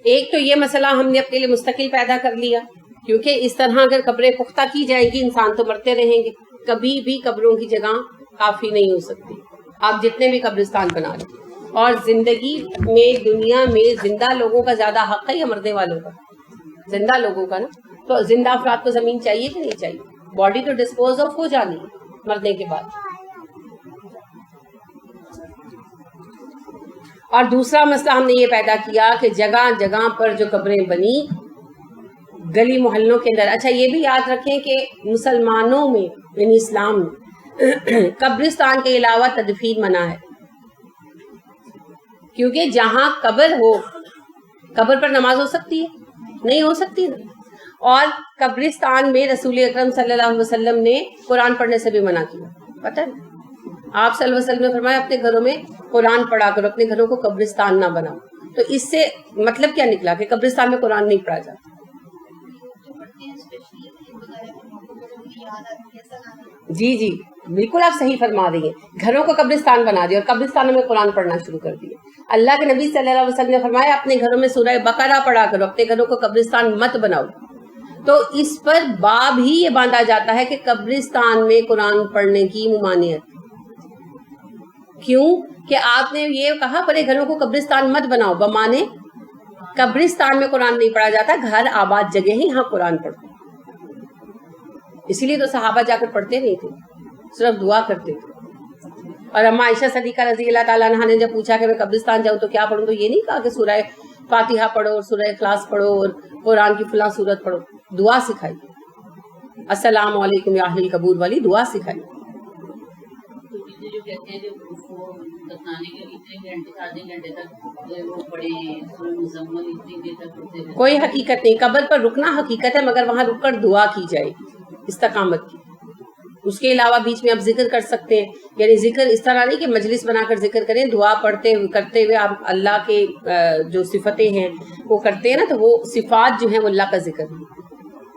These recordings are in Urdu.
ایک تو یہ مسئلہ ہم نے اپنے لیے مستقل پیدا کر لیا، کیونکہ اس طرح اگر قبریں پختہ کی جائیں گی انسان تو مرتے رہیں گے، کبھی بھی قبروں کی جگہ کافی نہیں ہو سکتی، آپ جتنے بھی قبرستان بنا لیں۔ اور زندگی میں دنیا میں زندہ لوگوں کا زیادہ حق ہے یا مردے والوں کا؟ زندہ لوگوں کا نا۔ تو زندہ افراد کو زمین چاہیے کہ نہیں چاہیے؟ باڈی تو ڈسپوز آف ہو جانی ہے مرنے کے بعد۔ اور دوسرا مسئلہ ہم نے یہ پیدا کیا کہ جگہ جگہ پر جو قبریں بنی گلی محلوں کے اندر، اچھا یہ بھی یاد رکھیں کہ مسلمانوں میں یعنی اسلام میں قبرستان کے علاوہ تدفین منع ہے، کیونکہ جہاں قبر ہو قبر پر نماز ہو سکتی ہے؟ نہیں ہو سکتی نا۔ اور قبرستان میں رسول اکرم صلی اللہ علیہ وسلم نے قرآن پڑھنے سے بھی منع کیا، پتہ ہے؟ آپ صلی اللہ علیہ وسلم نے فرمایا اپنے گھروں میں قرآن پڑھا کرو، اپنے گھروں کو قبرستان نہ بناؤ۔ تو اس سے مطلب کیا نکلا کہ قبرستان میں قرآن نہیں پڑھا جاتا۔ جی بالکل آپ صحیح فرما رہی ہیں، گھروں کو قبرستان بنا دیا اور قبرستانوں میں قرآن پڑھنا شروع کر دیا۔ اللہ کے نبی صلی اللہ علیہ وسلم نے فرمایا اپنے گھروں میں سورہ بقرہ پڑھا کرو، اپنے گھروں کو قبرستان مت بناؤ۔ تو اس پر باب ہی یہ باندھا جاتا ہے کہ قبرستان میں قرآن پڑھنے کی ممانعت۔ کیوں کہ آپ نے یہ کہا اپنے گھروں کو قبرستان مت بناؤ، بمانے قبرستان میں قرآن نہیں پڑھا جاتا، گھر آباد جگہ ہی یہاں قرآن پڑھو۔ اسی لیے تو صحابہ جا کر پڑھتے نہیں تھے، صرف دعا کرتے تھے۔ اور اما عائشہ صدیقہ رضی اللہ تعالیٰ عنہا نے جب پوچھا کہ میں قبرستان جاؤں تو کیا پڑھوں، تو یہ نہیں کہا کہ سورہ فاتحہ پڑھو اور سورہ اخلاص پڑھو اور قرآن کی فلاں سورت پڑھو، دعا سکھائی، السلام علیکم یا اہل القبور والی دعا سکھائی۔ کوئی حقیقت نہیں، قبر پر رکنا حقیقت ہے، مگر وہاں رک کر دعا کی جائے استقامت کی۔ اس کے علاوہ بیچ میں آپ ذکر کر سکتے ہیں، یعنی ذکر اس طرح نہیں کہ مجلس بنا کر ذکر کریں، دعا کرتے ہوئے آپ اللہ کے جو صفتیں ہیں وہ کرتے ہیں نا، تو وہ صفات جو ہیں وہ اللہ کا ذکر ہے۔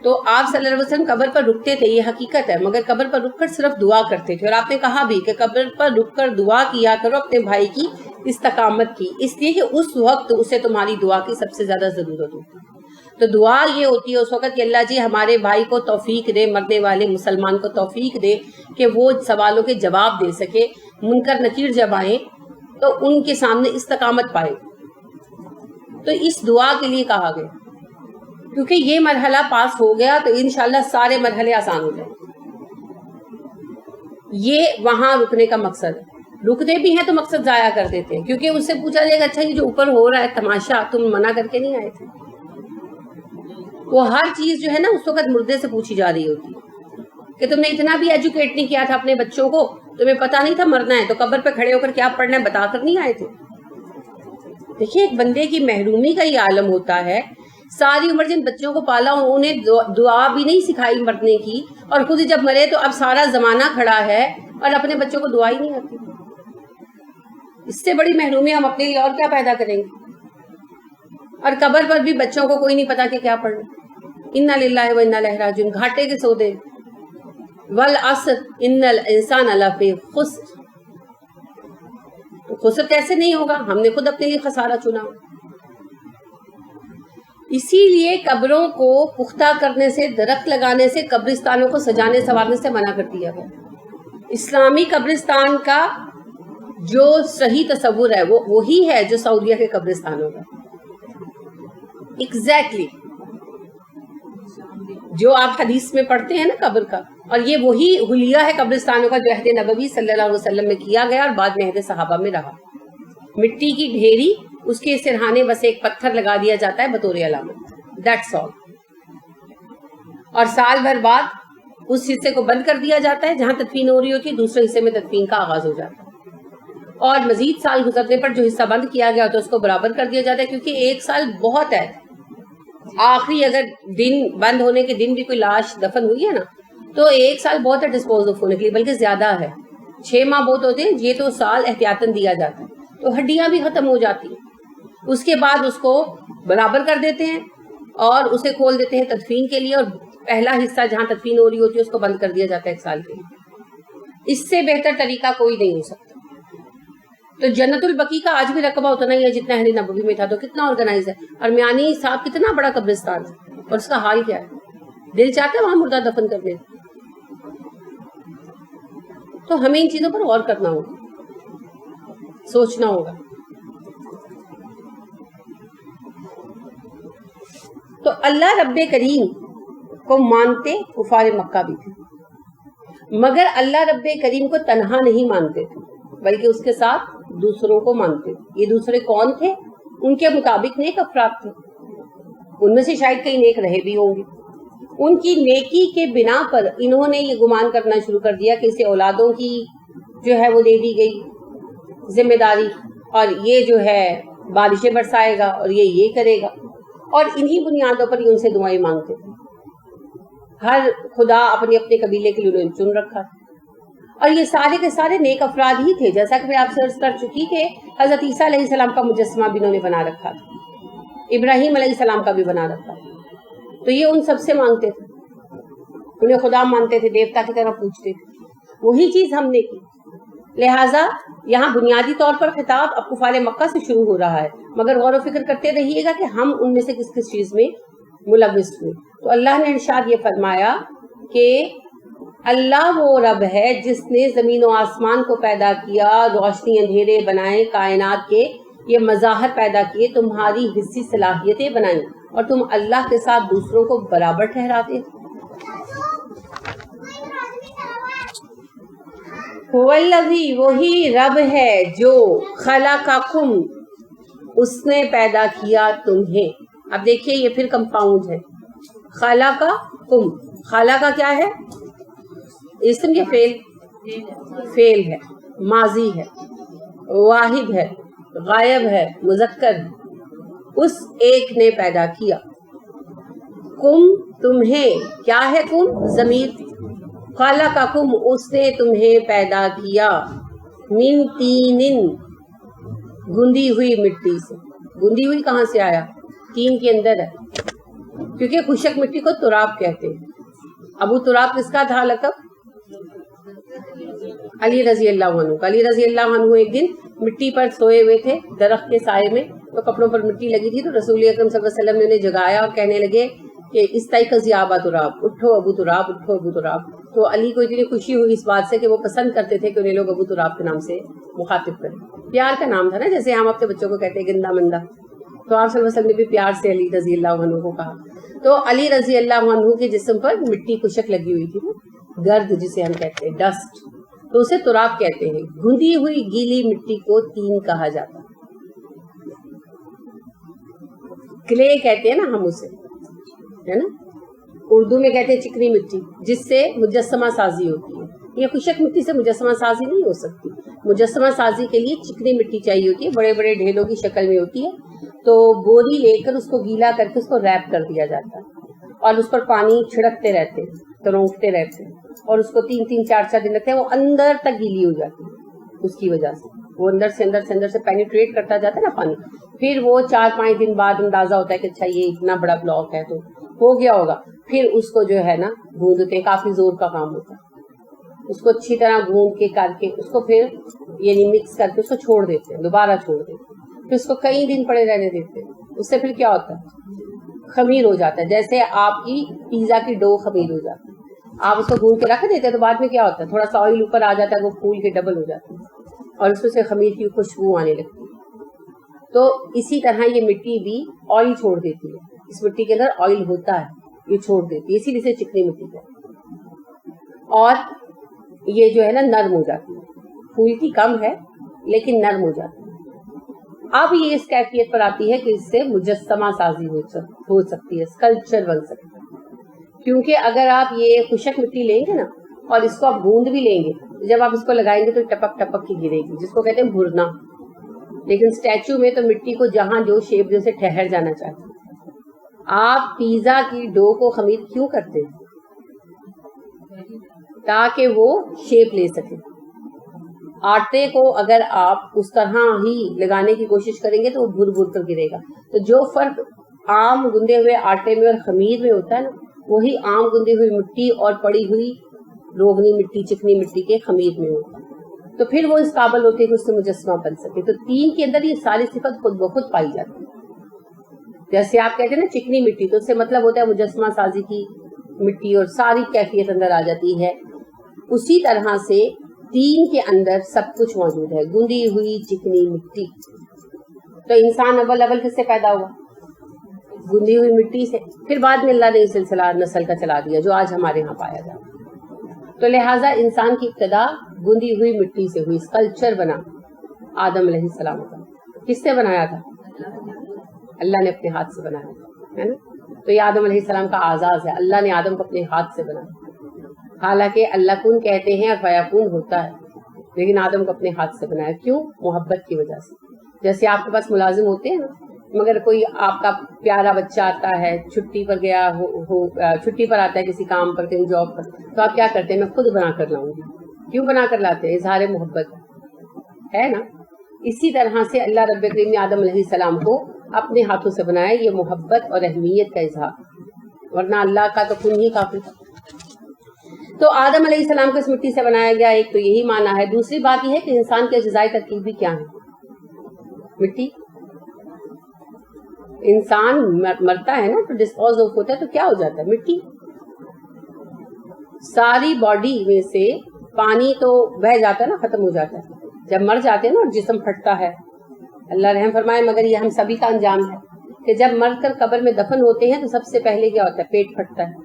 تو آپ صلی اللہ علیہ وسلم قبر پر رکتے تھے، یہ حقیقت ہے، مگر قبر پر رک کر صرف دعا کرتے تھے۔ اور آپ نے کہا بھی کہ قبر پر رک کر دعا کیا کرو اپنے بھائی کی استقامت کی، اس لیے کہ اس وقت اسے تمہاری دعا کی سب سے زیادہ ضرورت ہوتی ہے۔ تو دعا یہ ہوتی ہے اس وقت کہ اللہ جی ہمارے بھائی کو توفیق دے، مرنے والے مسلمان کو توفیق دے کہ وہ سوالوں کے جواب دے سکے، منکر نکیر جب آئیں تو ان کے سامنے استقامت پائے۔ تو اس دعا کے لیے کہا گیا، کیونکہ یہ مرحلہ پاس ہو گیا تو انشاءاللہ سارے مرحلے آسان ہو جائیں۔ یہ وہاں رکنے کا مقصد ہے، رکتے بھی ہیں تو مقصد ضائع کر دیتے ہیں، کیونکہ اس سے پوچھا جائے گا اچھا یہ جو اوپر ہو رہا ہے تماشا تم منع کر کے نہیں آئے تھے؟ وہ ہر چیز جو ہے نا اس وقت مردے سے پوچھی جا رہی ہوتی ہے کہ تم نے اتنا بھی ایجوکیٹ نہیں کیا تھا اپنے بچوں کو، تمہیں پتا نہیں تھا مرنا ہے، تو قبر پہ کھڑے ہو کر کیا پڑھنا ہے بتا کر نہیں آئے تھے۔ دیکھیے ایک بندے کی محرومی کا یہ عالم ہوتا ہے، ساری عمر جن بچوں کو پالا انہیں دعا بھی نہیں سکھائی مرنے کی، اور خود جب مرے تو اب سارا زمانہ کھڑا ہے اور اپنے بچوں کو دعا ہی نہیں آتی۔ اس سے بڑی محرومی ہم اپنے لیے اور کیا پیدا کریں گے؟ اور قبر پر بھی بچوں کو کوئی نہیں پتا کہ کیا پڑھنا۔ انا للہ و انا الیہ راجعون، گھاٹے کے سودے، والعصر ان الانسان لفی خسر۔ تو خسر کیسے نہیں ہوگا؟ ہم نے خود اپنے لیے خسارہ چنا۔ اسی لیے قبروں کو پختہ کرنے سے، درخت لگانے سے، قبرستانوں کو سجانے سنوارنے سے منع کر دیا گیا۔ اسلامی قبرستان کا جو صحیح تصور ہے وہ وہی ہے جو سعودیہ کے قبرستانوں کا، ایگزیکٹلی جو آپ حدیث میں پڑھتے ہیں نا قبر کا، اور یہ وہی حلیہ ہے قبرستانوں کا جو عہد نبوی صلی اللہ علیہ وسلم میں کیا گیا اور بعد میں عہد صحابہ میں رہا۔ مٹی کی ڈھیری، اس کے سرہانے بس ایک پتھر لگا دیا جاتا ہے بطور علامت، دیٹس آل، اور سال بھر بعد اس حصے کو بند کر دیا جاتا ہے جہاں تدفین ہو رہی ہوتی ہے، دوسرے حصے میں تدفین کا آغاز ہو جاتا ہے، اور مزید سال گزرنے پر جو حصہ بند کیا گیا تو اس کو برابر کر دیا جاتا ہے، کیونکہ ایک سال بہت ہے۔ آخری اگر دن بند ہونے کے دن بھی کوئی لاش دفن ہوئی ہے نا تو ایک سال بہت ہے ڈسپوز آف ہونے کے لیے، بلکہ زیادہ ہے، 6 ماہ بہت ہوتے ہیں، یہ تو سال احتیاطاً دیا جاتا ہے، تو ہڈیاں بھی ختم ہو جاتی ہیں۔ اس کے بعد اس کو برابر کر دیتے ہیں اور اسے کھول دیتے ہیں تدفین کے لیے، اور پہلا حصہ جہاں تدفین ہو رہی ہوتی ہے اس کو بند کر دیا جاتا ہے 1 سال کے لیے۔ اس سے بہتر طریقہ کوئی نہیں ہو سکتا۔ تو جنت البقیع کا آج بھی رقبہ اتنا ہی ہے جتنا اہل نبوی میں تھا. تو کتنا آرگنائز ہے. اور میانی صاحب کتنا بڑا قبرستان ہے اور اس کا حال کیا ہے. دل چاہتا ہے وہاں مردہ دفن کرنے. تو ہمیں ان چیزوں پر غور کرنا ہوگا, سوچنا ہوگا. تو اللہ رب کریم کو مانتے کفار مکہ بھی تھے, مگر اللہ رب کریم کو تنہا نہیں مانتے تھے بلکہ اس کے ساتھ دوسروں کو مانتے تھے. یہ دوسرے کون تھے؟ ان کے مطابق نیک افراد تھے. ان میں سے شاید کئی نیک رہے بھی ہوں گے. ان کی نیکی کے بنا پر انہوں نے یہ گمان کرنا شروع کر دیا کہ اسے اولادوں کی جو ہے وہ دے دی گئی ذمہ داری, اور یہ جو ہے بارشیں برسائے گا اور یہ کرے گا, اور انہی بنیادوں پر ہی ان سے دعائیں مانگتے تھے. ہر خدا اپنے اپنے قبیلے کے لیے انہوں نے چن رکھا تھا, اور یہ سارے کے سارے نیک افراد ہی تھے. جیسا کہ میں آپ سے عرض کر چکی کہ حضرت عیسیٰ علیہ السلام کا مجسمہ بھی انہوں نے بنا رکھا تھا, ابراہیم علیہ السلام کا بھی بنا رکھا تھا. تو یہ ان سب سے مانگتے تھے, انہیں خدا مانتے تھے, دیوتا کی طرح پوچھتے تھے. وہی چیز ہم نے کی. لہٰذا یہاں بنیادی طور پر خطاب اب کفار مکہ سے شروع ہو رہا ہے, مگر غور و فکر کرتے رہیے گا کہ ہم ان میں سے کس کس چیز میں ملوث ہوئے. تو اللہ نے ارشاد یہ فرمایا کہ اللہ وہ رب ہے جس نے زمین و آسمان کو پیدا کیا, روشنی اندھیرے بنائے, کائنات کے یہ مظاہر پیدا کیے, تمہاری حصی صلاحیتیں بنائیں, اور تم اللہ کے ساتھ دوسروں کو برابر ٹھہراتے. والذی وہی رب ہے جو خلقکم اس نے پیدا کیا تمہیں. اب دیکھیے یہ پھر کمپاؤنڈ ہے. خلقکم, خلق کیا ہے؟ اسم کے فعل ہے, ماضی ہے, واحد ہے, غائب ہے, مذکر ہے. اس ایک نے پیدا کیا. کم تمہیں, کیا ہے کم؟ ضمیر. خلقکم اس نے تمہیں پیدا کیا. من تین گندی ہوئی مٹی سے. گندی ہوئی کہاں سے آیا؟ تین کے اندر ہے, کیونکہ خشک مٹی کو تراب کہتے ہیں. ابو تراب کس کا تھا لقب؟ علی رضی اللہ عنہ. علی رضی اللہ عنہ ایک دن مٹی پر سوئے ہوئے تھے درخت کے سائے میں, تو کپڑوں پر مٹی لگی تھی. تو رسول اکرم صلی اللہ علیہ وسلم نے انہیں جگایا اور کہنے لگے کہ استیقظ یا ابا تراب, اٹھو ابو تراب, اٹھو ابو تراب. تو علی کو اتنی خوشی ہوئی اس بات سے کہ وہ پسند کرتے تھے کہ انہیں لوگ ابو تراب کے نام سے مخاطب کریں. پیار کا نام تھا نا, جیسے ہم اپنے بچوں کو کہتے ہیں گندا مندا. تو آپ صلی اللہ علیہ وسلم نے بھی پیار سے علی رضی اللہ عنہ کو کہا. تو علی رضی اللہ عنہ کے جسم پر مٹی خشک لگی ہوئی تھی, گرد جسے ہم کہتے ہیں, ڈسٹ, تو اسے تراب کہتے ہیں. گندی ہوئی گیلی مٹی کو تین کہا جاتا. کلے کہتے ہیں نا ہم اسے, ہے نا. اردو میں کہتے ہیں چکنی مٹی, جس سے مجسمہ سازی ہوتی ہے. یہ خشک مٹی سے مجسمہ سازی نہیں ہو سکتی. مجسمہ سازی کے لیے چکنی مٹی چاہیے ہوتی ہے, بڑے بڑے ڈھیلوں کی شکل میں ہوتی ہے. تو بوری لے کر اس کو گیلا کر کے اس کو ریپ کر دیا جاتا ہے, اور اس پر پانی چھڑکتے رہتے ہیں, ترونکتے رہتے ہیں, اور اس کو 3-4 دن رکھتے ہیں. وہ اندر تک گیلی ہو جاتی ہے اس کی وجہ سے. وہ اندر سے پینیٹریٹ کرتا جاتا ہے نا پانی. پھر وہ 4-5 دن بعد اندازہ ہوتا ہے کہ اچھا یہ اتنا بڑا بلاک ہے تو ہو گیا ہوگا. پھر اس کو جو ہے نا گوندتے ہیں, کافی زور کا کام ہوتا ہے. اس کو اچھی طرح گوند کے کر کے اس کو پھر یعنی مکس کر کے اس کو چھوڑ دیتے ہیں, دوبارہ چھوڑ دیتے ہیں. پھر اس کو کئی دن پڑے رہنے دیتے ہیں. اس سے پھر کیا ہوتا ہے؟ خمیر ہو جاتا ہے. جیسے آپ کی پیزا کی ڈو خمیر ہو جاتی ہے, آپ اس کو گوند کے رکھ دیتے ہیں تو بعد میں کیا ہوتا ہے, تھوڑا سا آئل اوپر آ جاتا ہے, وہ پھول کے ڈبل ہو جاتا ہے, اور اس میں سے خمیر کی خوشبو آنے لگتی ہے. تو اسی طرح یہ مٹی بھی آئل چھوڑ دیتی ہے. اس مٹی کے اندر آئل ہوتا ہے, یہ چھوڑ دیتی ہے, اسی لیے سے چکنی مٹی ہے. اور یہ جو ہے نا نرم ہو جاتی ہے, پھولتی کم ہے لیکن نرم ہو جاتی ہے. اب یہ اس کیفیت پر آتی ہے کہ اس سے مجسمہ سازی ہو سکتی ہے, اسکلپچر بن سکتا ہے. کیونکہ اگر آپ یہ خشک مٹی لیں گے نا اور اس کو آپ گوند بھی لیں گے, جب آپ اس کو لگائیں گے تو ٹپک ٹپک کی گرے گی, جس کو کہتے ہیں بھرنا. لیکن اسٹیچو میں تو مٹی کو جہاں جو شیپ جو سے ٹھہر جانا چاہتے ہیں. آپ پیزا کی ڈو کو خمیر کیوں کرتے ہیں؟ تاکہ وہ شیپ لے سکے. آٹے کو اگر آپ اس طرح ہی لگانے کی کوشش کریں گے تو وہ بھر بھر کر گرے گا. تو جو فرق عام گندے ہوئے آٹے میں اور خمیر میں ہوتا ہے نا, وہی عام گندی ہوئی مٹی اور پڑی ہوئی روغنی مٹی, چکنی مٹی کے خمیر میں ہوتا ہے. تو پھر وہ اس قابل ہوتے ہیں کہ اس سے مجسمہ بن سکے. تو تین کے اندر یہ ساری صفت خود بخود پائی جاتی ہے. جیسے آپ کہتے ہیں نا چکنی مٹی، تو اس سے مطلب ہوتا ہے مجسمہ سازی کی مٹی اور ساری کیفیت اندر آ جاتی ہے. اسی طرح سے تین کے اندر سب کچھ موجود ہے، گندی ہوئی چکنی مٹی. تو انسان اول کس سے پیدا ہوا؟ گندی ہوئی مٹی سے. پھر بعد میں اللہ نے یہ سلسلہ نسل کا چلا دیا جو آج ہمارے ہاں پایا جاتا ہے. تو لہٰذا انسان کی ابتدا گندی ہوئی مٹی سے ہوئی. اسکلپچر بنا آدم علیہ السلام کا. کس سے بنایا تھا؟ اللہ نے اپنے ہاتھ سے بنایا ہے نا. تو یہ آدم علیہ السلام کا اعزاز ہے، اللہ نے آدم کو اپنے ہاتھ سے بنایا. حالانکہ اللہ کن کہتے ہیں اور فیکون ہوتا ہے، لیکن آدم کو اپنے ہاتھ سے بنایا. کیوں؟ محبت کی وجہ سے. جیسے آپ کے پاس ملازم ہوتے ہیں نا، مگر کوئی آپ کا پیارا بچہ آتا ہے، چھٹی پر گیا چھٹی پر آتا ہے کسی کام پر، کہیں جاب پر، تو آپ کیا کرتے ہیں؟ میں خود بنا کر لاؤں گی. کیوں بنا کر لاتے ہیں؟ اظہار محبت ہے نا. اسی طرح سے اللہ رب کریم نے آدم علیہ السلام کو اپنے ہاتھوں سے بنایا. یہ محبت اور اہمیت کا اظہار، ورنہ اللہ کا تو کن ہی کافی. تو آدم علیہ السلام کو اس مٹی سے بنایا گیا. ایک تو یہی معنی ہے. دوسری بات یہ ہے کہ انسان کے اجزائی ترکیب بھی کیا ہے؟ مٹی. انسان مرتا ہے نا تو ڈسپوز آف ہوتا ہے تو کیا ہو جاتا ہے؟ مٹی. ساری باڈی میں سے پانی تو بہہ جاتا ہے نا، ختم ہو جاتا ہے جب مر جاتے ہیں نا، اور جسم پھٹتا ہے. اللہ رحم فرمائے، مگر یہ ہم سبھی کا انجام ہے کہ جب مر کر قبر میں دفن ہوتے ہیں تو سب سے پہلے کیا ہوتا ہے؟ پیٹ پھٹتا ہے.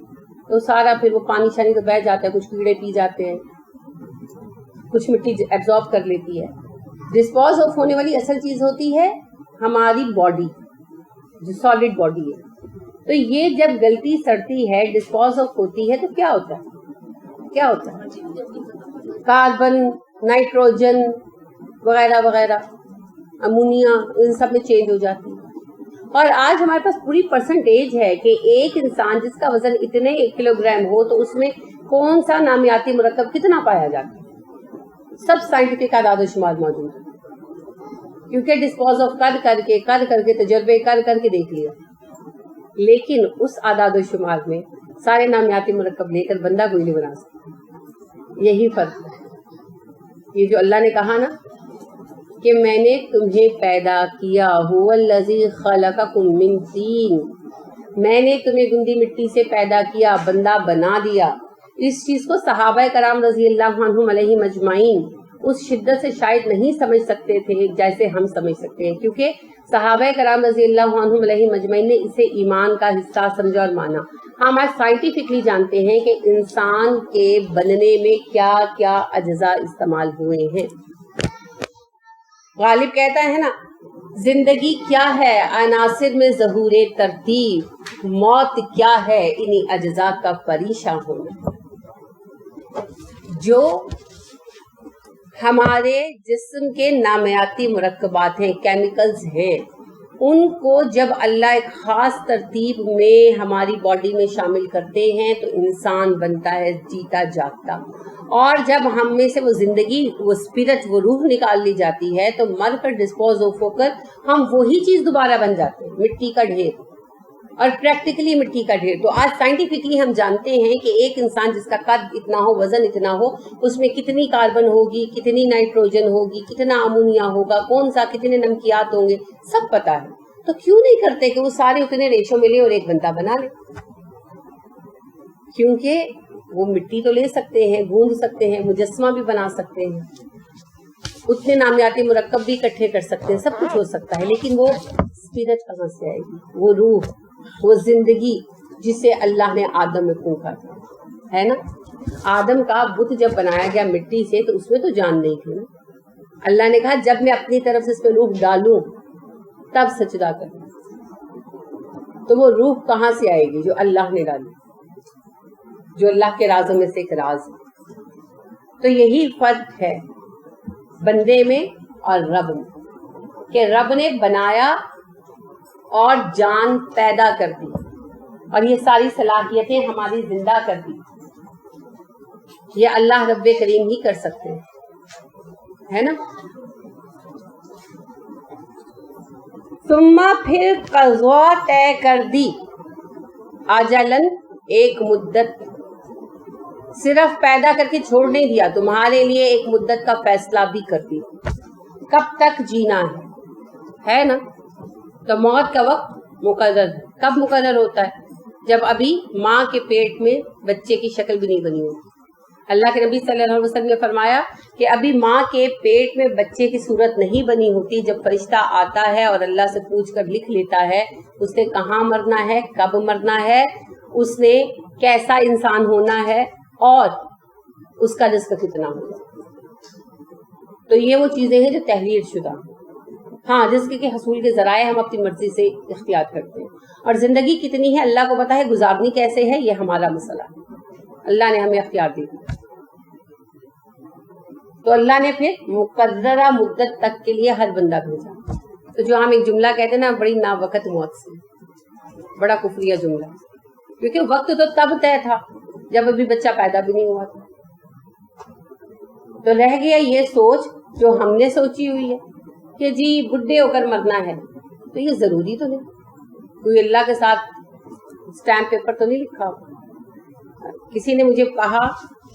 تو سارا پھر وہ پانی شانی تو بہہ جاتا ہے، کچھ کیڑے پی جاتے ہیں، کچھ مٹی ایبزارب کر لیتی ہے. ڈسپوز آف ہونے والی اصل چیز ہوتی ہے ہماری باڈی، جو سالڈ باڈی ہے. تو یہ جب گلتی سڑتی ہے، ڈسپوز آف ہوتی ہے، تو کیا ہوتا ہے؟ کیا ہوتا ہے؟ کاربن، نائٹروجن وغیرہ وغیرہ، امونیا، ان سب میں چینج ہو جاتی ہے. اور آج ہمارے پاس پوری پرسنٹیج ہے کہ ایک انسان جس کا وزن اتنے کلو گرام ہو تو اس میں کون سا نامیاتی مرکب کتنا پایا جاتا ہے. سب سائنٹیفک اعداد و شمار موجود ہے، کیونکہ ڈسپوز آف کر کے تجربے کر کے دیکھ لیا. لیکن اس اعداد و شمار میں سارے نامیاتی مرکب لے کر بندہ کوئی نہیں بنا سکتا. یہی فرق ہے. یہ جو اللہ نے کہا نا کہ میں نے تمہیں پیدا کیا، هو الذی خلقکم من طین، میں نے تمہیں گندی مٹی سے پیدا کیا، بندہ بنا دیا. اس چیز کو صحابہ کرام رضی اللہ عنہم علیہم اجمعین اس شدت سے شاید نہیں سمجھ سکتے تھے جیسے ہم سمجھ سکتے ہیں، کیونکہ صحابہ کرام رضی اللہ عنہم علیہم اجمعین نے اسے ایمان کا حصہ سمجھا اور مانا. ہم آج سائنٹیفکلی جانتے ہیں کہ انسان کے بننے میں کیا کیا اجزاء استعمال ہوئے ہیں. غالب کہتا ہے نا، زندگی کیا ہے عناصر میں ظہور ترتیب، موت کیا ہے انہی اجزاء کا پریشاں ہونا. جو ہمارے جسم کے نامیاتی مرکبات ہیں، کیمیکلز ہیں، ان کو جب اللہ ایک خاص ترتیب میں ہماری باڈی میں شامل کرتے ہیں تو انسان بنتا ہے جیتا جاگتا. اور جب ہم میں سے وہ زندگی، وہ اسپرٹ، وہ روح نکال لی جاتی ہے تو مر کر ڈسپوز آف ہو کر ہم وہی چیز دوبارہ بن جاتے ہیں، مٹی کا ڈھیر، اور پریکٹیکلی مٹی کا ڈھیر. تو آج سائنٹیفکلی ہم جانتے ہیں کہ ایک انسان جس کا قد اتنا ہو، وزن اتنا ہو، اس میں کتنی کاربن ہوگی، کتنی نائٹروجن ہوگی، کتنا امونیا ہوگا، کون سا کتنے نمکیات ہوں گے، سب پتا ہے. تو کیوں نہیں کرتے کہ وہ سارے اتنے ریشو ملے اور ایک بندہ بنا لے؟ کیونکہ وہ مٹی تو لے سکتے ہیں، گوندھ سکتے ہیں، مجسمہ بھی بنا سکتے ہیں، اتنے نامیاتی مرکب بھی اکٹھے کر سکتے ہیں، سب کچھ ہو سکتا ہے. لیکن وہ اسپرٹ کہاں سے آئے گی؟ وہ روح، وہ زندگی جسے اللہ نے آدم میں پھونکا تھا، ہے نا. آدم کا بت جب بنایا گیا مٹی سے تو اس میں تو جان نہیں تھی نا. اللہ نے کہا جب میں اپنی طرف سے اس میں روح ڈالوں تب سجدہ کرنا. تو وہ روح کہاں سے آئے گی؟ جو اللہ نے ڈالی، جو اللہ کے رازوں میں سے ایک راز. تو یہی فرق ہے بندے میں اور رب میں، کہ رب نے بنایا اور جان پیدا کر دی، اور یہ ساری صلاحیتیں ہماری زندہ کر دی. یہ اللہ رب کریم ہی کر سکتے ہیں، ہے نا. ثم پھر قضا طے کر دی، اجلن ایک مدت، صرف پیدا کر کے چھوڑ نہیں دیا، تمہارے لیے ایک مدت کا فیصلہ بھی کر دیا، کب تک جینا ہے نا؟ تو موت کا وقت مقرر ہے. کب مقرر ہوتا ہے؟ جب ابھی ماں کے پیٹ میں بچے کی شکل بھی نہیں بنی ہوتی. اللہ کے نبی صلی اللہ علیہ وسلم نے فرمایا کہ ابھی ماں کے پیٹ میں بچے کی صورت نہیں بنی ہوتی، جب فرشتہ آتا ہے اور اللہ سے پوچھ کر لکھ لیتا ہے اس نے کہاں مرنا ہے، کب مرنا ہے، اس نے کیسا انسان ہونا ہے اور اس کا رزق کتنا ہوگا. تو یہ وہ چیزیں ہیں جو تحریر شدہ. ہاں، رزق کے حصول کے ذرائع ہم اپنی مرضی سے اختیار کرتے ہیں، اور زندگی کتنی ہے اللہ کو پتا ہے، گزارنی کیسے ہے یہ ہمارا مسئلہ ہے. اللہ نے ہمیں اختیار دے دیا. تو اللہ نے پھر مقررہ مدت تک کے لیے ہر بندہ بھیجا. تو جو ہم ایک جملہ کہتے ہیں نا، بڑی ناوقت موت سے، بڑا کفریہ جملہ، کیونکہ وقت تو تب طے تھا جب ابھی بچہ پیدا بھی نہیں ہوا تھا. تو رہ گیا یہ سوچ جو ہم نے سوچی ہوئی ہے کہ جی بڈھے ہو کر مرنا ہے. تو یہ ضروری تو نہیں، کوئی اللہ کے ساتھ اسٹیمپ پیپر تو نہیں لکھا. کسی نے مجھے کہا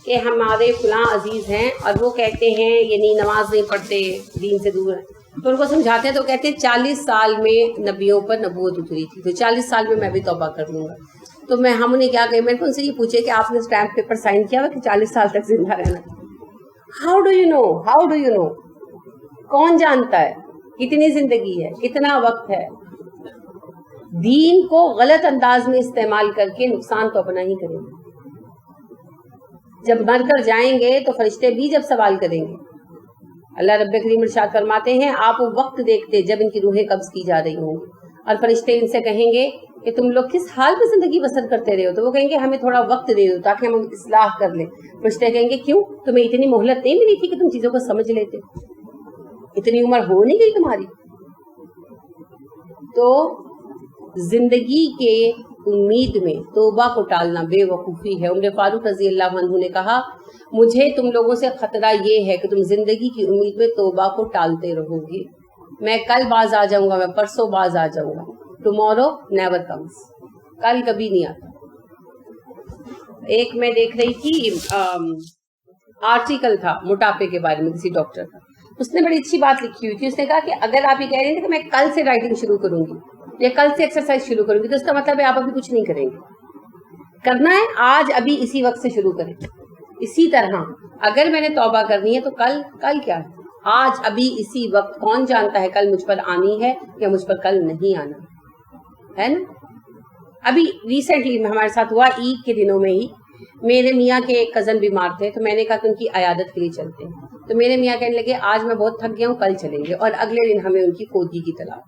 کہ ہمارے فلاں عزیز ہیں اور وہ کہتے ہیں یعنی نماز نہیں پڑھتے، دین سے دور ہیں، تو ان کو سمجھاتے ہیں تو کہتے ہیں 40 سال میں نبیوں پر نبوت اتری تھی، تو 40 سال میں بھی توبہ کر لوں گا. تو ہم انہیں کیا کہیں، میں نے ان سے یہ پوچھے کہ آپ نے اسٹیمپ پیپر سائن کیا ہوا کہ 40 سال تک زندہ رہنا؟ How do you know? کون جانتا ہے کتنی زندگی ہے، کتنا وقت ہے. دین کو غلط انداز میں استعمال کر کے نقصان تو اپنا ہی کریں گے. جب مر کر جائیں گے تو فرشتے بھی جب سوال کریں گے. اللہ رب کریم ارشاد فرماتے ہیں آپ وہ وقت دیکھتے جب ان کی روحیں قبض کی جا رہی ہوں گی، اور فرشتے ان سے کہیں گے کہ تم لوگ کس حال میں زندگی بسر کرتے رہے ہو؟ تو وہ کہیں گے ہمیں تھوڑا وقت دے دو تاکہ ہم اصلاح کر لیں. فرشتے کہیں گے کیوں؟ تمہیں اتنی مہلت نہیں ملی تھی کہ تم چیزوں کو سمجھ لیتے؟ اتنی عمر ہو نہیں گئی تمہاری؟ تو زندگی کے امید میں توبہ کو ٹالنا بے وقوفی ہے. عمر فاروق رضی اللہ عنہ نے کہا مجھے تم لوگوں سے خطرہ یہ ہے کہ تم زندگی کی امید میں توبہ کو ٹالتے رہو گے. میں کل باز آ جاؤں گا، میں پرسوں باز آ جاؤں گا. ٹمورو نیور کمز، کل کبھی نہیں آتا. ایک میں دیکھ رہی تھی آرٹیکل تھا موٹاپے کے بارے میں، کسی ڈاکٹر کا، اس نے بڑی اچھی بات لکھی ہوئی تھی. اس نے کہا کہ اگر آپ یہ کہہ رہے ہیں کہ میں کل سے رائٹنگ شروع کروں گی یا کل سے ایکسرسائز شروع کروں گی، تو اس کا مطلب ہے آپ ابھی کچھ نہیں کریں گے. کرنا ہے آج ابھی اسی وقت سے شروع کریں. اسی طرح اگر میں نے توبہ کرنی ہے تو کل کیا ہے؟ آج ابھی اسی وقت. کون جانتا ہے کل مجھ پر آنی ہے یا مجھ پر کل نہیں آنا ہے نا. ابھی ریسنٹلی ہمارے ساتھ ہوا، عید کے دنوں میں ہی میرے میاں کے ایک کزن بیمار تھے، تو میں نے کہا کہ ان کی عیادت کے لیے چلتے ہیں. تو میرے میاں کہنے لگے آج میں بہت تھک گیا ہوں، کل چلیں گے. اور اگلے دن ہمیں ان کی فوتگی کی اطلاع،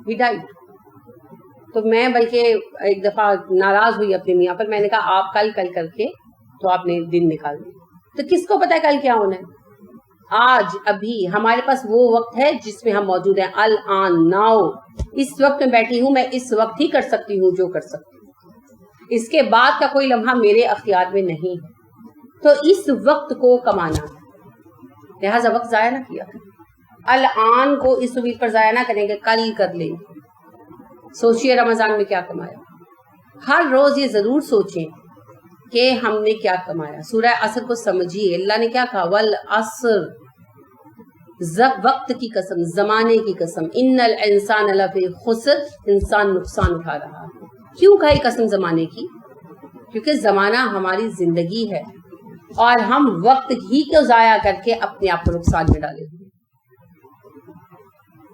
وی ڈائیڈ. تو میں بلکہ ایک دفعہ ناراض ہوئی اپنے میاں پر. میں نے کہا آپ کل کر کے تو آپ نے دن نکال دیا. تو کس کو پتا ہے کل کیا ہونا ہے؟ آج ابھی ہمارے پاس وہ وقت ہے جس میں ہم موجود ہیں. الان، ناؤ، اس وقت میں بیٹھی ہوں، میں اس وقت ہی کر سکتی ہوں جو کر سکتی ہوں. اس کے بعد کا کوئی لمحہ میرے اختیار میں نہیں ہے. تو اس وقت کو کمانا ہے، لہٰذا وقت ضائع نہ کیا. الان کو اس امید پر ضائع نہ کریں گے کل کر لیں گے. سوچئے رمضان میں کیا کمایا. ہر روز یہ ضرور سوچیں کہ ہم نے کیا کمایا. سورہ عصر کو سمجھیے. اللہ نے کیا کہا؟ والعصر، وقت کی قسم، زمانے کی قسم. ان الانسان لفی خسر، انسان نقصان اٹھا رہا ہے. کیوں کہا یہ قسم زمانے کی؟ کیونکہ زمانہ ہماری زندگی ہے اور ہم وقت ہی کو ضائع کر کے اپنے آپ کو نقصان میں ڈالیں گے.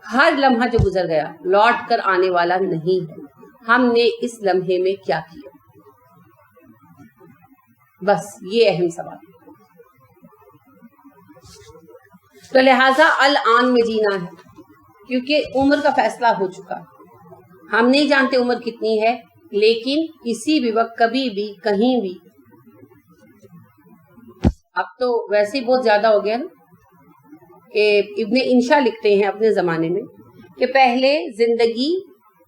ہر لمحہ جو گزر گیا لوٹ کر آنے والا نہیں ہے. ہم نے اس لمحے میں کیا کیا؟ بس یہ اہم سوال. تو لہٰذا الان میں جینا ہے، کیونکہ عمر کا فیصلہ ہو چکا. ہم نہیں جانتے عمر کتنی ہے، لیکن کسی بھی وقت، کبھی بھی، کہیں بھی. اب تو ویسے ہی بہت زیادہ ہو گیا نا کہ ابن انشا لکھتے ہیں اپنے زمانے میں کہ پہلے زندگی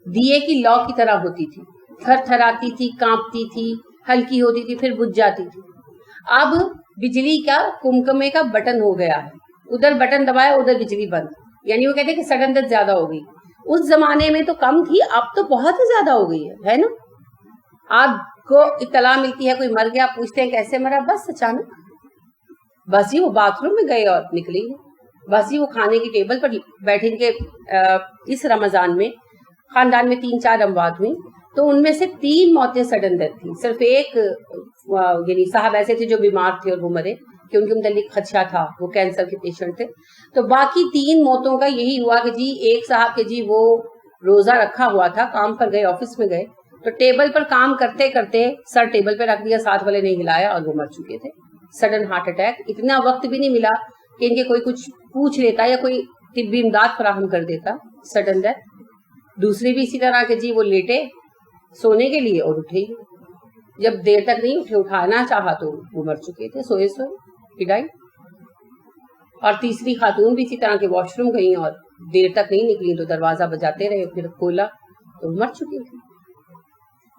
دیے کی لو کی طرح ہوتی تھی، تھر تھراتی تھی، کانپتی تھی، ہلکی ہوتی تھی، پھر بجھ جاتی تھی. اب بجلی کا کمکمے کا بٹن ہو گیا ہے، ادھر بٹن دبایا ادھر بجلی بند. یعنی وہ کہتے ہیں کہ سڈن ڈیتھ زیادہ ہو گئی. اس زمانے میں تو کم تھی، اب تو بہت ہی زیادہ ہو گئی ہے نا. اب کو اطلاع ملتی ہے کوئی مر گیا, پوچھتے ہیں کیسے مرا, بس اچانک, بس ہی وہ باتھ روم میں گئے اور نکلی, بس ہی وہ کھانے کی ٹیبل پر بیٹھے. کے اس رمضان میں خاندان میں 3-4 اموات ہوئی, تو ان میں سے 3 موتیں سڈن ڈیتھ تھی. صرف ایک یعنی صاحب ایسے تھے جو بیمار تھے اور وہ مرے کہ ان کے متعلق خدشہ تھا, وہ کینسر کے پیشنٹ تھے. تو باقی 3 موتوں کا یہی ہوا کہ جی ایک صاحب کے جی وہ روزہ رکھا ہوا تھا, کام پر گئے, آفس میں گئے, تو ٹیبل پر کام کرتے کرتے سر ٹیبل پہ رکھ دیا, ساتھ والے نے ہلایا اور وہ مر چکے تھے. سڈن ہارٹ اٹیک, اتنا وقت بھی نہیں ملا کہ ان کے کوئی کچھ پوچھ لیتا یا کوئی طبی امداد فراہم کر دیتا, سڈن ڈیتھ. دوسری بھی اسی طرح کہ جی وہ لیٹے سونے کے لیے اور اٹھے ہی, جب دیر تک نہیں اٹھے, اٹھانا چاہا تو وہ مر چکے تھے, سوئے ہی ڈائٹ. اور تیسری خاتون بھی اسی طرح کے واش روم گئی اور دیر تک نہیں نکلی, تو دروازہ بجاتے رہے, پھر کھولا تو مر چکی تھی.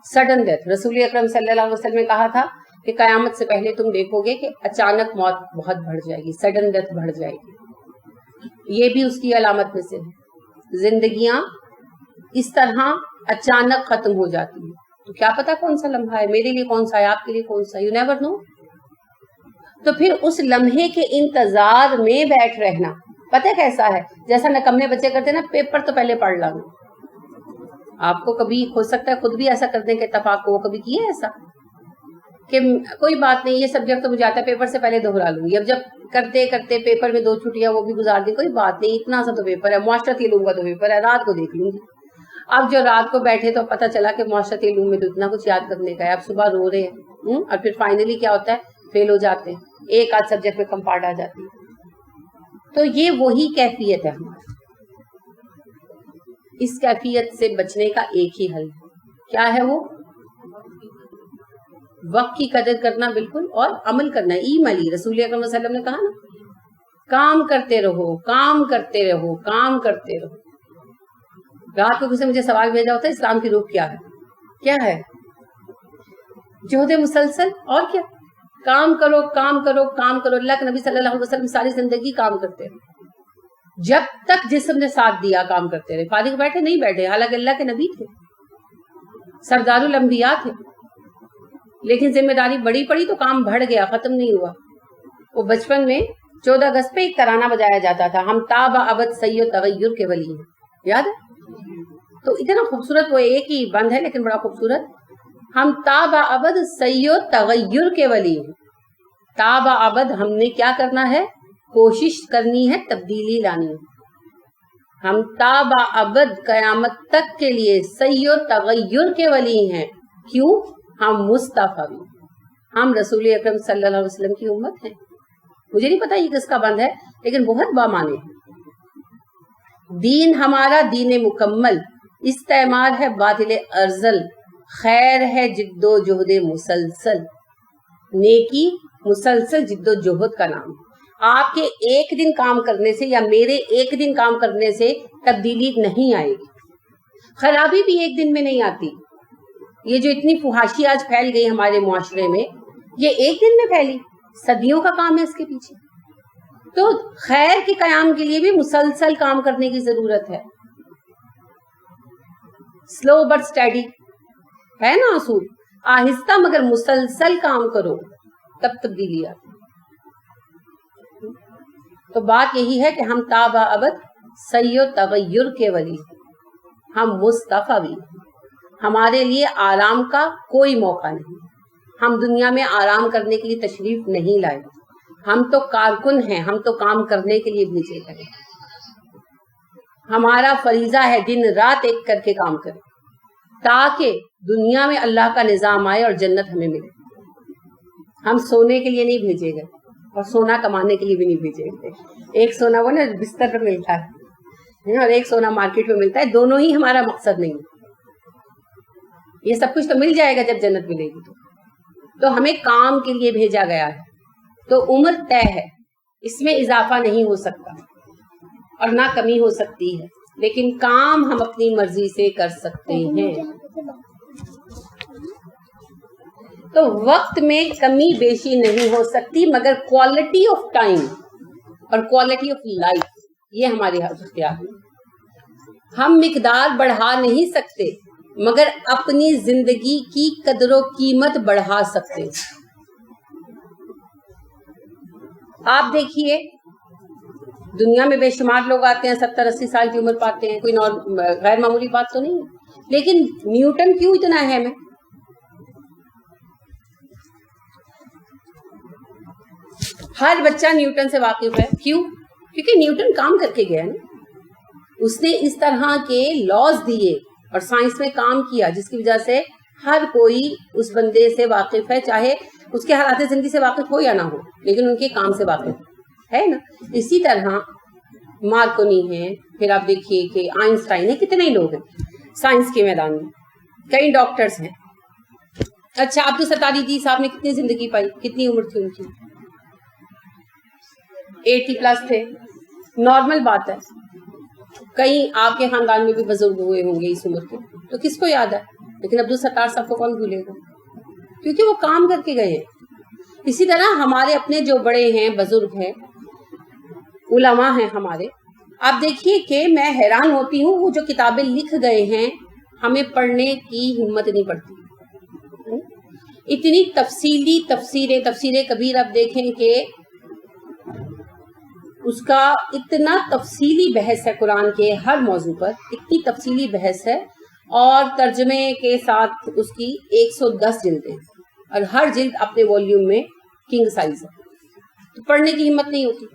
Sudden death. رسول اکرم صلی اللہ علیہ وسلم نے کہا تھا کہ قیامت سے پہلے تم دیکھو گے کہ اچانک موت بہت بڑھ جائے گی, سڈن ڈیتھ بڑھ جائے گی. یہ بھی اس کی علامت میں سے ہے. زندگیاں اس طرح اچانک ختم ہو جاتی ہیں, تو کیا پتا کون سا لمحہ ہے, میرے لیے کون سا ہے, آپ کے لیے کون سا, یو نیور نو. تو پھر اس لمحے کے انتظار میں بیٹھ رہنا پتہ کیسا ہے, جیسا نکمے بچے کرتے نا, پیپر تو پہلے پڑھ لاؤں. آپ کو کبھی ہو سکتا ہے خود بھی ایسا کرنے کے اتفاق کو, وہ کبھی کیا ایسا کہ کوئی بات نہیں, یہ سبجیکٹ تو مجھے آتا ہے, پیپر سے پہلے دہرا لوں گی. اب جب کرتے کرتے پیپر میں 2 چھٹیاں وہ بھی گزار دی, کوئی بات نہیں, اتنا سا تو پیپر ہے, معاشرتی علوم کا تو پیپر ہے, رات کو دیکھ لوں گی. اب جو رات کو بیٹھے تو پتہ چلا کہ معاشرتی علوم میں تو اتنا کچھ یاد کرنے کا ہے, اب صبح رو رہے ہیں, اور پھر فائنلی کیا ہوتا ہے, فیل ہو جاتے ہیں, ایک آدھ سبجیکٹ میں کم پارٹ آ جاتی ہے. تو یہ وہی کیفیت ہے ہماری. اس کیفیت سے بچنے کا ایک ہی حل کیا ہے, وہ وقت کی قدر کرنا بالکل, اور عمل کرنا. ایملی رسول اکرم صلی اللہ علیہ وسلم نے کہا نا, کام کرتے رہو, کام کرتے رہو, کام کرتے رہو. رات کو کسی نے مجھے سوال بھیجا ہوتا ہے اسلام کی روح کیا ہے, کیا ہے, جہد مسلسل, اور کیا, کام کرو کام کرو کام کرو. اللہ کے نبی صلی اللہ علیہ وسلم ساری زندگی کام کرتے رہے, جب تک جسم نے ساتھ دیا کام کرتے رہے, فارغ بیٹھے نہیں بیٹھے. حالانکہ اللہ کے نبی تھے, سردار الانبیاء تھے, لیکن ذمہ داری بڑی پڑی تو کام بڑھ گیا, ختم نہیں ہوا. وہ بچپن میں 14 اگست پہ ایک ترانہ بجایا جاتا تھا, ہم تاب ابد سید تغیر کے ولی ہیں, یاد ہے؟ تو اتنا خوبصورت, وہ ایک ہی بند ہے لیکن بڑا خوبصورت. ہم تاب ابد سید تغیر کے ولی ہیں. تاب ابد ہم نے کیا کرنا ہے, کوشش کرنی ہے, تبدیلی لانی ہے. ہم تاب ابد قیامت تک کے لیے سید تغیر کے ولی ہیں. کیوں؟ ہم مصطفیٰ بھی, ہم رسول اکرم صلی اللہ علیہ وسلم کی امت ہیں. مجھے نہیں پتا یہ کس کا بند ہے, لیکن بہت بامانے ہے. دین ہمارا دین مکمل, استعمار ہے باطل ارزل, خیر ہے جد و جہد مسلسل. نیکی مسلسل جد و جہد کا نام. آپ کے ایک دن کام کرنے سے یا میرے ایک دن کام کرنے سے تبدیلی نہیں آئے گی. خرابی بھی ایک دن میں نہیں آتی. یہ جو اتنی فحاشی آج پھیل گئی ہمارے معاشرے میں, یہ ایک دن میں پھیلی, صدیوں کا کام ہے اس کے پیچھے. تو خیر کے قیام کے لیے بھی مسلسل کام کرنے کی ضرورت ہے. سلو بٹ اسٹڈی ہے نا اصول, آہستہ مگر مسلسل کام کرو تب تبدیلی آتی. تو بات یہی ہے کہ ہم تاب ابد سید تغیر کے ولی, ہم مصطفیٰ بھی. ہمارے لیے آرام کا کوئی موقع نہیں. ہم دنیا میں آرام کرنے کے لیے تشریف نہیں لائے. ہم تو کارکن ہیں, ہم تو کام کرنے کے لیے بھیجے گئے. ہمارا فریضہ ہے دن رات ایک کر کے کام کریں, تاکہ دنیا میں اللہ کا نظام آئے اور جنت ہمیں ملے. ہم سونے کے لیے نہیں بھیجے گئے, اور سونا کمانے کے لیے بھی نہیں بھیجے گئے. ایک سونا وہ نا بستر پر ملتا ہے اور ایک سونا مارکیٹ میں ملتا ہے, دونوں ہی ہمارا مقصد نہیں. یہ سب کچھ تو مل جائے گا جب جنت ملے گی. تو ہمیں کام کے لیے بھیجا گیا ہے. تو عمر طے ہے, اس میں اضافہ نہیں ہو سکتا اور نہ کمی ہو سکتی ہے, لیکن کام ہم اپنی مرضی سے کر سکتے ہیں. تو وقت میں کمی بیشی نہیں ہو سکتی, مگر کوالٹی آف ٹائم اور کوالٹی آف لائف یہ ہمارے ہاتھ اختیار ہے. ہم مقدار بڑھا نہیں سکتے, مگر اپنی زندگی کی قدر و قیمت بڑھا سکتے. آپ دیکھیے دنیا میں بے شمار لوگ آتے ہیں 70-80 سال کی عمر پاتے ہیں, کوئی غیر معمولی بات تو نہیں ہے, لیکن نیوٹن کیوں اتنا اہم ہے؟ ہر بچہ نیوٹن سے واقف ہے. کیوں؟ کیونکہ نیوٹن کام کر کے گیا نا, اس نے اس طرح کے لاز دیے اور سائنس میں کام کیا جس کی وجہ سے ہر کوئی اس بندے سے واقف ہے, چاہے اس کے حالات زندگی سے واقف ہو یا نہ ہو, لیکن ان کے کام سے واقف ہے نا. اسی طرح مارکونی ہے, پھر آپ دیکھیے کہ آئنسٹائن ہے, کتنے ہی لوگ ہیں سائنس کے میدان میں, کئی ڈاکٹرز ہیں. اچھا عبد الستار جی صاحب نے کتنی زندگی پائی, کتنی عمر تھی ان کی؟ 80+ تھے, نارمل بات ہے. کئی آپ کے خاندان میں بھی بزرگ ہوئے ہوں گے اس عمر کے, تو کس کو یاد ہے؟ لیکن عبد الستار صاحب کو کون بھولے گا, کیونکہ وہ کام کر کے گئے ہیں. اسی طرح ہمارے اپنے جو بڑے ہیں, بزرگ ہیں, علماء ہیں ہمارے, آپ دیکھیے کہ میں حیران ہوتی ہوں وہ جو کتابیں لکھ گئے ہیں ہمیں پڑھنے کی ہمت نہیں پڑتی. اتنی تفصیلی تفسیر کبیر آپ دیکھیں کہ اس کا اتنا تفصیلی بحث ہے, قرآن کے ہر موضوع پر اتنی تفصیلی بحث ہے, اور ترجمے کے ساتھ اس کی 110 جلدیں, اور ہر جلد اپنے والیوم میں کنگ سائز ہے. تو پڑھنے کی ہمت نہیں ہوتی.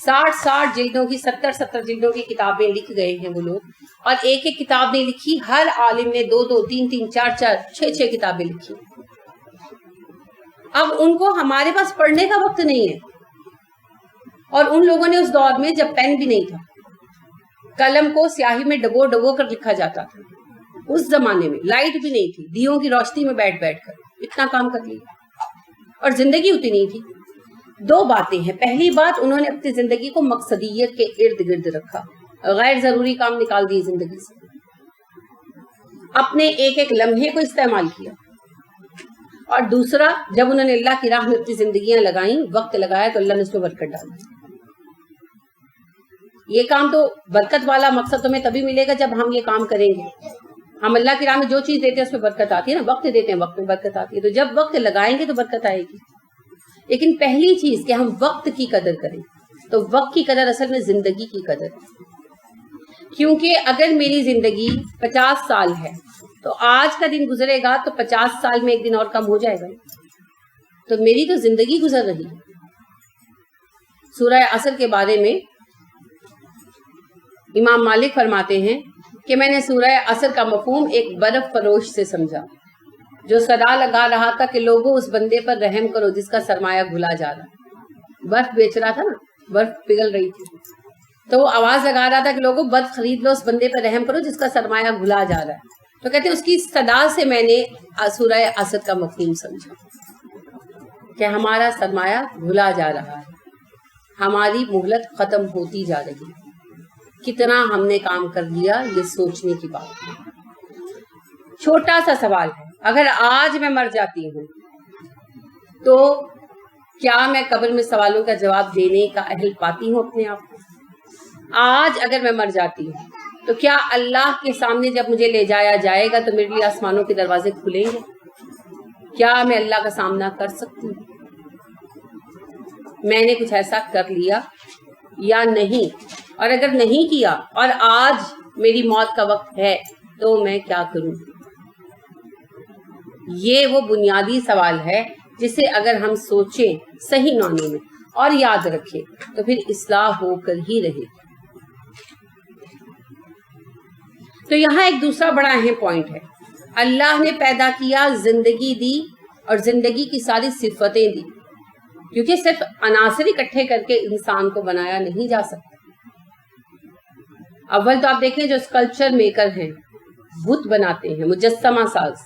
60 جلدوں کی 70 جلدوں کی کتابیں لکھ گئے ہیں وہ لوگ, اور ایک ایک کتاب نہیں لکھی, ہر عالم نے 2 3 4 6 کتابیں لکھی. اب ان کو ہمارے پاس پڑھنے کا وقت نہیں ہے, اور ان لوگوں نے اس دور میں جب پین بھی نہیں تھا, قلم کو سیاہی میں ڈبو کر لکھا جاتا تھا. اس زمانے میں لائٹ بھی نہیں تھی, دیوں کی روشنی میں بیٹھ کر اتنا کام کر لیا, اور زندگی اتنی نہیں تھی. 2 باتیں ہیں. پہلی بات, انہوں نے اپنی زندگی کو مقصدیت کے ارد گرد رکھا, غیر ضروری کام نکال دیے زندگی سے, اپنے ایک ایک لمحے کو استعمال کیا. اور دوسرا, جب انہوں نے اللہ کی راہ میں اپنی زندگیاں لگائیں, وقت لگایا, تو اللہ نے اس میں برکت ڈالی. یہ کام تو برکت والا مقصد تمہیں تبھی ملے گا جب ہم یہ کام کریں گے. ہم اللہ کی راہ میں جو چیز دیتے ہیں اس میں برکت آتی ہے نا, وقت دیتے ہیں وقت میں برکت آتی ہے, تو جب وقت لگائیں گے تو برکت آئے گی. لیکن پہلی چیز کہ ہم وقت کی قدر کریں, تو وقت کی قدر اصل میں زندگی کی قدر, کیونکہ اگر میری زندگی 50 سال ہے تو آج کا دن گزرے گا تو 50 سال میں ایک دن اور کم ہو جائے گا, تو میری تو زندگی گزر رہی ہے. سورہ عصر کے بارے میں امام مالک فرماتے ہیں کہ میں نے سورہ عصر کا مفہوم ایک برف فروش سے سمجھا جو صدا لگا رہا تھا کہ لوگوں اس بندے پر رحم کرو جس کا سرمایہ گھلا جا رہا. برف بیچ رہا تھا نا, برف پگھل رہی تھی, تو وہ آواز لگا رہا تھا کہ لوگوں برف خرید لو, اس بندے پر رحم کرو جس کا سرمایہ گھلا جا رہا ہے. تو کہتے ہیں اس کی صدا سے میں نے سورہ عصر کا مفہوم سمجھا کہ ہمارا سرمایہ گھلا جا رہا ہے, ہماری مہلت ختم ہوتی جا رہی ہے. کتنا ہم نے کام کر لیا, یہ سوچنے کی بات ہے. چھوٹا سا سوال ہے, اگر آج میں مر جاتی ہوں تو کیا میں قبر میں سوالوں کا جواب دینے کا اہل پاتی ہوں اپنے آپ کو؟ آج اگر میں مر جاتی ہوں تو کیا اللہ کے سامنے جب مجھے لے جایا جائے گا تو میرے لیے آسمانوں کے دروازے کھلیں گے؟ کیا میں اللہ کا سامنا کر سکتی ہوں؟ میں نے کچھ ایسا کر لیا یا نہیں؟ اور اگر نہیں کیا اور آج میری موت کا وقت ہے تو میں کیا کروں؟ یہ وہ بنیادی سوال ہے جسے اگر ہم سوچیں صحیح معنوں میں اور یاد رکھیں تو پھر اصلاح ہو کر ہی رہے. تو یہاں ایک دوسرا بڑا اہم پوائنٹ ہے. اللہ نے پیدا کیا, زندگی دی, اور زندگی کی ساری صفتیں دی, کیونکہ صرف عناصر اکٹھے کر کے انسان کو بنایا نہیں جا سکتا. اول تو آپ دیکھیں جو اسکلپچر میکر ہیں, بت بناتے ہیں, مجسمہ ساز,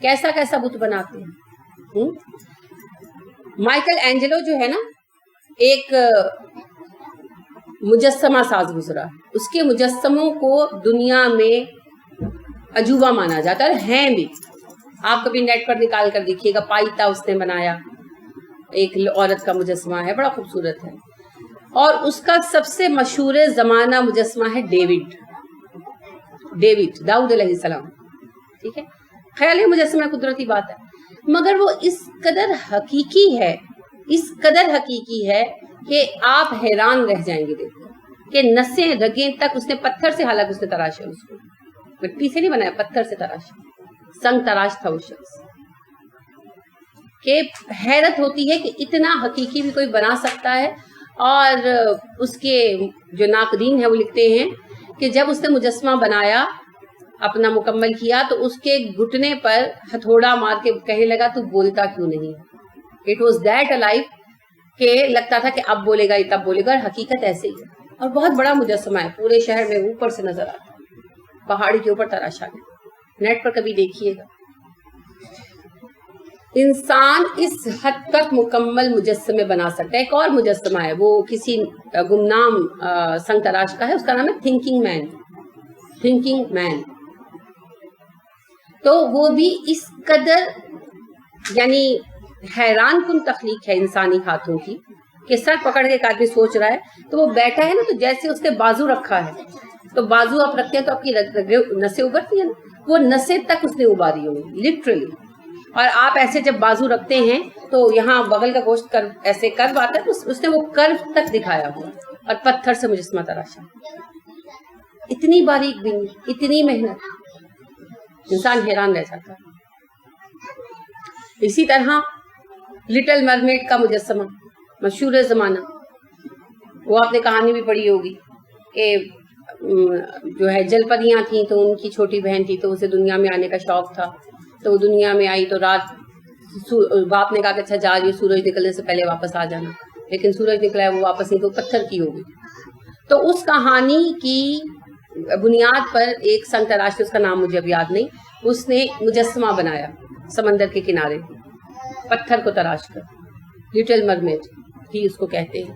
کیسا کیسا بت بناتے ہیں. مائیکل اینجلو جو ہے نا, ایک مجسمہ ساز گزرا, اس کے مجسموں کو دنیا میں عجوبہ مانا جاتا ہے, ہیں بھی. آپ کبھی نیٹ پر نکال کر دیکھیے گا, پائتا اس نے بنایا, ایک عورت کا مجسمہ ہے, بڑا خوبصورت ہے. اور اس کا سب سے مشہور زمانہ مجسمہ ہے ڈیوڈ, داؤد علیہ السلام. ٹھیک ہے, خیال مجسمہ قدرتی بات ہے, مگر وہ اس قدر حقیقی ہے, اس قدر حقیقی ہے کہ آپ حیران رہ جائیں گے دیکھ کہ نسیں رگیں تک اس نے پتھر سے, حالانکہ اس نے تراشا, اس کو مٹی سے نہیں بنایا, پتھر سے تراشا, سنگ تراش تھا وہ شخص. کہ حیرت ہوتی ہے کہ اتنا حقیقی بھی کوئی بنا سکتا ہے. اور اس کے جو ناقدین ہیں وہ لکھتے ہیں کہ جب اس نے مجسمہ بنایا, اپنا مکمل کیا, تو اس کے گھٹنے پر ہتھوڑا مار کے کہنے لگا تو بولتا کیوں نہیں. اٹ واز دیٹ الائیو کہ لگتا تھا کہ اب بولے گا, تب بولے گا, اور حقیقت ایسے ہی ہے. اور بہت بڑا مجسمہ ہے, پورے شہر میں اوپر سے نظر آتا ہے, پہاڑی کے اوپر تراشا گیا. نیٹ پر کبھی دیکھیے گا. انسان اس حد تک مکمل مجسمے بنا سکتا ہے. ایک اور مجسمہ ہے, وہ کسی گمنام سنگ تراش کا ہے, اس کا نام ہے تھنکنگ مین. تھنکنگ مین تو وہ بھی اس قدر یعنی حیران کن تخلیق ہے انسانی ہاتھوں کی کہ سر پکڑ کے ایک آدمی سوچ رہا ہے, تو وہ بیٹھا ہے نا, تو جیسے اس نے بازو رکھا ہے, تو بازو آپ رکھتے ہیں تو آپ کی نسیں ابھرتی ہیں نا, وہ نسیں تک اس نے اباری ہوئی لٹرلی. اور آپ ایسے جب بازو رکھتے ہیں تو یہاں بغل کا گوشت ایسے کرو آتا ہے, اس نے وہ کرو تک دکھایا ہوا, اور پتھر سے مجسمہ تراشا. اتنی باریک بینی, اتنی محنت, انسان حیران رہ جاتا ہے. اسی طرح لٹل مرمیڈ کا مجسمہ مشہور زمانہ, وہ آپ نے کہانی بھی پڑھی ہوگی کہ جو ہے جل پریاں تھیں, تو ان کی چھوٹی بہن تھی, تو اسے دنیا میں آنے کا شوق تھا, تو وہ دنیا میں آئی, تو رات باپ نے کہا کہ اچھا جا رہی, سورج نکلنے سے پہلے واپس آ جانا, لیکن سورج نکلا ہے, وہ واپس نہیں, تو پتھر کی ہوگی. تو اس کہانی کی بنیاد پر ایک سنگ تراش, اس کا نام مجھے اب یاد نہیں, اس نے مجسمہ بنایا سمندر کے کنارے پتھر کو تراش کر. لٹل مرمیڈ ہی اس کو کہتے ہیں.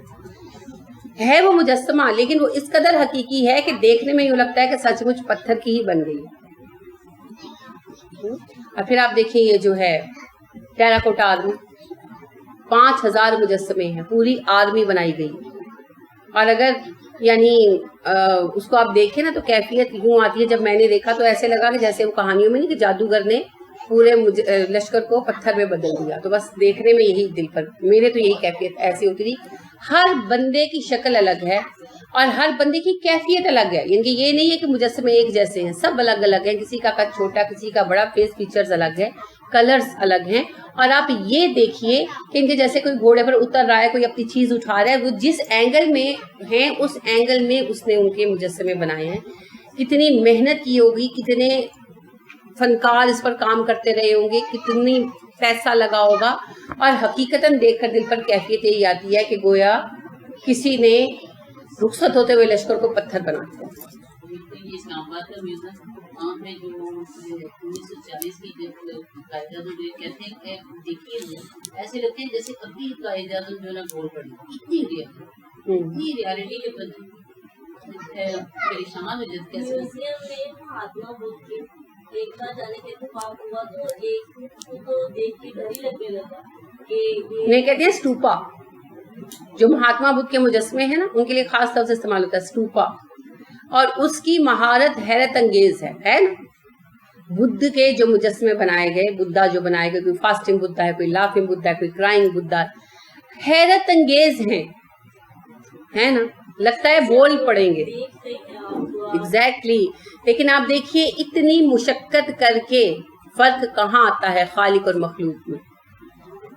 ہے وہ مجسمہ, لیکن وہ اس قدر حقیقی ہے کہ دیکھنے میں یوں لگتا ہے کہ سچ مچ پتھر کی ہی بن گئی. اور پھر آپ دیکھیں یہ جو ہے ٹیراکوٹا آرمی, 5000 مجسمے ہیں, پوری آرمی بنائی گئی. اور اگر یعنی اس کو آپ دیکھیں نا تو کیفیت یوں آتی ہے, جب میں نے دیکھا تو ایسے لگا کہ جیسے وہ کہانیوں میں نہیں کہ جادوگر نے پورے لشکر کو پتھر میں بدل دیا. تو بس دیکھنے میں یہی دل پر میرے تو یہی کیفیت ایسی ہوتی تھی. ہر بندے کی شکل الگ ہے اور ہر بندے کی کیفیت الگ ہے, یعنی کہ یہ نہیں ہے کہ مجسمے ایک جیسے ہیں, سب الگ الگ ہیں. کسی کا قد چھوٹا, کسی کا بڑا, فیس فیچرز الگ ہے, کلرز الگ ہیں. اور آپ یہ دیکھیے کہ ان کے جیسے کوئی گھوڑے پر اتر رہا ہے, کوئی اپنی چیز اٹھا رہا ہے, وہ جس اینگل میں ہیں اس اینگل میں اس نے ان کے مجسمے بنائے ہیں. کتنی محنت کی ہوگی, کتنے فنکار اس پر کام کرتے رہے ہوں گے, کتنی پیسہ لگا ہوگا. اور حقیقتاً دیکھ کر دل پر کیفیت یہی آتی ہے کہ گویا کسی نے رخصت ہوتے ہوئے لشکر کو پتھر بنا دیا. اسلام آباد کا میوزیم میں جو 1940 کی قائد اعظم کہتے ہیں کہ دیکھیے ایسے لگتے ہیں جیسے ابھی قائد اعظم جو ہے نا گول پڑی, اتنی ریالٹی کے پریشان ہو جاتے ہیں. مہاتما بدھ کی ایک بار جانے کا اتفاق ہوا تو ایک کو دیکھ کے ڈر ہی لگنے لگا کہ نہیں کہتے ہیں اسٹوپا, جو مہاتما بدھ کے مجسمے ہیں نا ان کے لیے خاص طور سے استعمال ہوتا ہے اسٹوپا, اور اس کی مہارت حیرت انگیز ہے نا. بدھ کے جو مجسمے بنائے گئے, بدھا جو بنائے گئے, کوئی فاسٹنگ بدھا ہے, کوئی لافنگ بدھا ہے, کوئی کرائنگ بدھا ہے, حیرت انگیز ہیں, ہے نا, لگتا ہے بول پڑیں گے. ایگزیکٹلی. لیکن آپ دیکھیے اتنی مشقت کر کے فرق کہاں آتا ہے خالق اور مخلوق میں.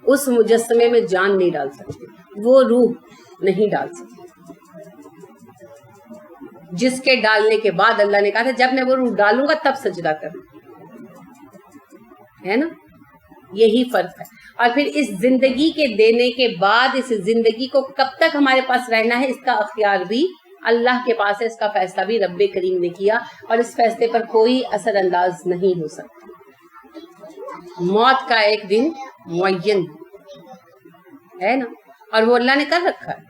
اس مجسمے میں جان نہیں ڈال سکتے, وہ روح نہیں ڈال سکتے, جس کے ڈالنے کے بعد اللہ نے کہا تھا جب میں وہ روح ڈالوں گا تب سجدہ کرنا, ہے نا. یہی فرق ہے. اور پھر اس زندگی کے دینے کے بعد اس زندگی کو کب تک ہمارے پاس رہنا ہے, اس کا اختیار بھی اللہ کے پاس ہے, اس کا فیصلہ بھی رب کریم نے کیا, اور اس فیصلے پر کوئی اثر انداز نہیں ہو سکتا. موت کا ایک دن معین ہے نا, اور وہ اللہ نے کر رکھا ہے.